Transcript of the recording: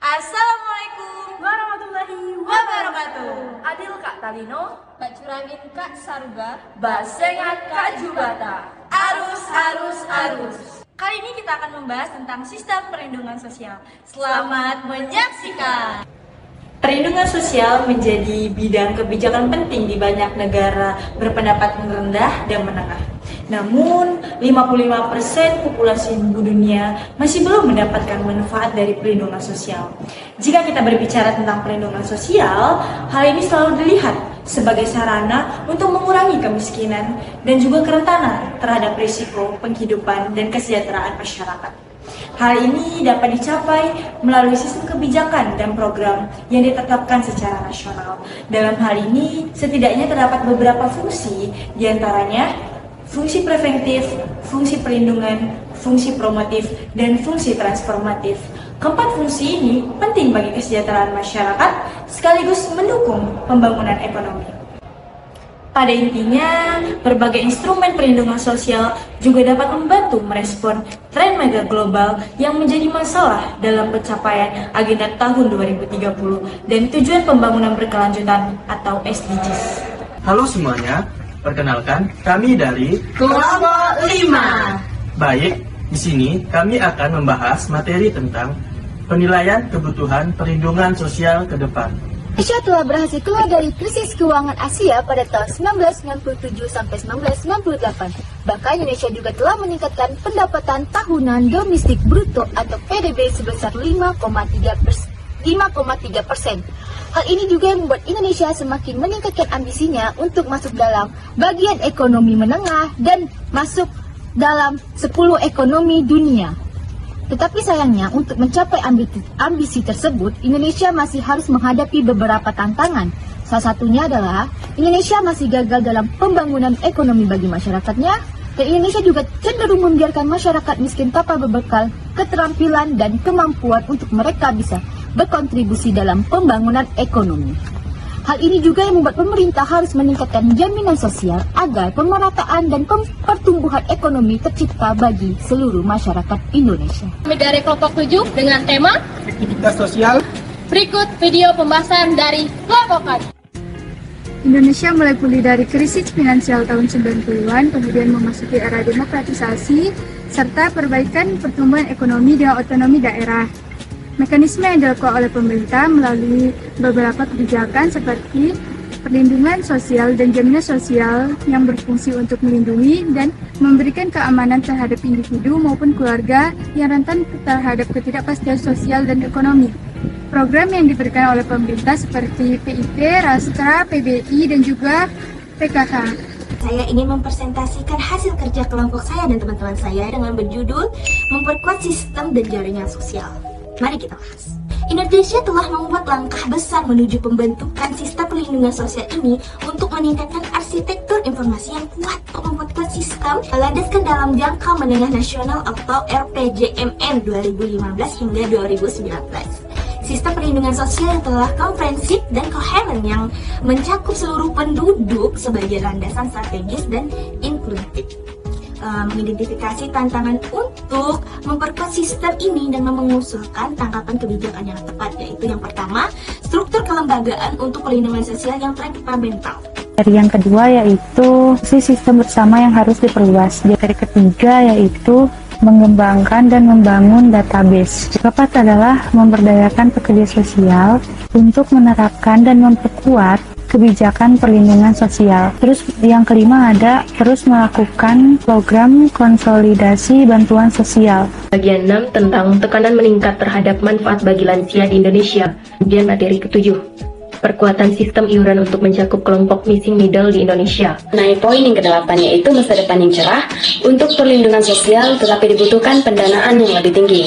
Assalamualaikum warahmatullahi wabarakatuh. Adil Kak Talino, Mbak Curamin Kak Saruga, Basengat Kak Jubata. Arus. Kali ini kita akan membahas tentang sistem perlindungan sosial. Selamat menyaksikan. Perlindungan sosial menjadi bidang kebijakan penting di banyak negara berpendapatan rendah dan menengah. Namun, 55% populasi dunia masih belum mendapatkan manfaat dari perlindungan sosial. Jika kita berbicara tentang perlindungan sosial, hal ini selalu dilihat sebagai sarana untuk mengurangi kemiskinan dan juga kerentanan terhadap risiko penghidupan dan kesejahteraan masyarakat. Hal ini dapat dicapai melalui sistem kebijakan dan program yang ditetapkan secara nasional. Dalam hal ini, setidaknya terdapat beberapa fungsi, diantaranya fungsi preventif, fungsi perlindungan, fungsi promotif, dan fungsi transformatif. Keempat fungsi ini penting bagi kesejahteraan masyarakat sekaligus mendukung pembangunan ekonomi. Pada intinya, berbagai instrumen perlindungan sosial juga dapat membantu merespon tren mega global yang menjadi masalah dalam pencapaian agenda tahun 2030 dan tujuan pembangunan berkelanjutan atau SDGs. Halo semuanya, perkenalkan kami dari Kelompok 5. Baik, di sini kami akan membahas materi tentang penilaian kebutuhan perlindungan sosial ke depan. Indonesia telah berhasil keluar dari krisis keuangan Asia pada tahun 1997 sampai 1998. Bahkan Indonesia juga telah meningkatkan pendapatan tahunan domestik bruto atau PDB sebesar 5,3%. Hal ini juga yang membuat Indonesia semakin meningkatkan ambisinya untuk masuk dalam bagian ekonomi menengah dan masuk dalam 10 ekonomi dunia. Tetapi sayangnya untuk mencapai ambisi tersebut, Indonesia masih harus menghadapi beberapa tantangan. Salah satunya adalah Indonesia masih gagal dalam pembangunan ekonomi bagi masyarakatnya, dan Indonesia juga cenderung membiarkan masyarakat miskin tanpa berbekal keterampilan dan kemampuan untuk mereka bisa berkontribusi dalam pembangunan ekonomi. Hal ini juga yang membuat pemerintah harus meningkatkan jaminan sosial agar pemerataan dan pertumbuhan ekonomi tercipta bagi seluruh masyarakat Indonesia. Kami dari kelompok 7 dengan tema Aktivitas sosial. berikut video pembahasan dari kelompok kami. Indonesia mulai pulih dari krisis finansial tahun 90-an, kemudian memasuki era demokratisasi, serta perbaikan pertumbuhan ekonomi dan otonomi daerah. Mekanisme yang dilakukan oleh pemerintah melalui beberapa kebijakan seperti perlindungan sosial dan jaminan sosial yang berfungsi untuk melindungi dan memberikan keamanan terhadap individu maupun keluarga yang rentan terhadap ketidakpastian sosial dan ekonomi. Program yang diberikan oleh pemerintah seperti PIP, Rastra, PBI, dan juga PKK. Saya ingin mempresentasikan hasil kerja kelompok saya dan teman-teman saya dengan berjudul Memperkuat Sistem dan Jaringan Sosial. Mari kita bahas. Indonesia telah membuat langkah besar menuju pembentukan sistem perlindungan sosial ini untuk meningkatkan arsitektur informasi yang kuat untuk memperkuat sistem landaskan dalam jangka menengah nasional atau RPJMN 2015 hingga 2019. Sistem perlindungan sosial yang telah komprehensif dan koheren yang mencakup seluruh penduduk sebagai landasan strategis dan inklusif. Mengidentifikasi tantangan untuk memperkuat sistem ini dan mengusulkan tangkapan kebijakan yang tepat, yaitu yang pertama, struktur kelembagaan untuk perlindungan sosial yang transparan. Dari yang kedua yaitu sistem bersama yang harus diperluas. Dari ketiga yaitu mengembangkan dan membangun database. Keempat adalah memberdayakan pekerja sosial untuk menerapkan dan memperkuat kebijakan perlindungan sosial. Terus yang kelima ada terus melakukan program konsolidasi bantuan sosial. Bagian 6 tentang tekanan meningkat terhadap manfaat bagi lansia di Indonesia. Kemudian materi ke-7, perkuatan sistem iuran untuk mencakup kelompok missing middle di Indonesia. Nah, poin yang ke-8 yaitu masa depan yang cerah untuk perlindungan sosial, tetapi dibutuhkan pendanaan yang lebih tinggi.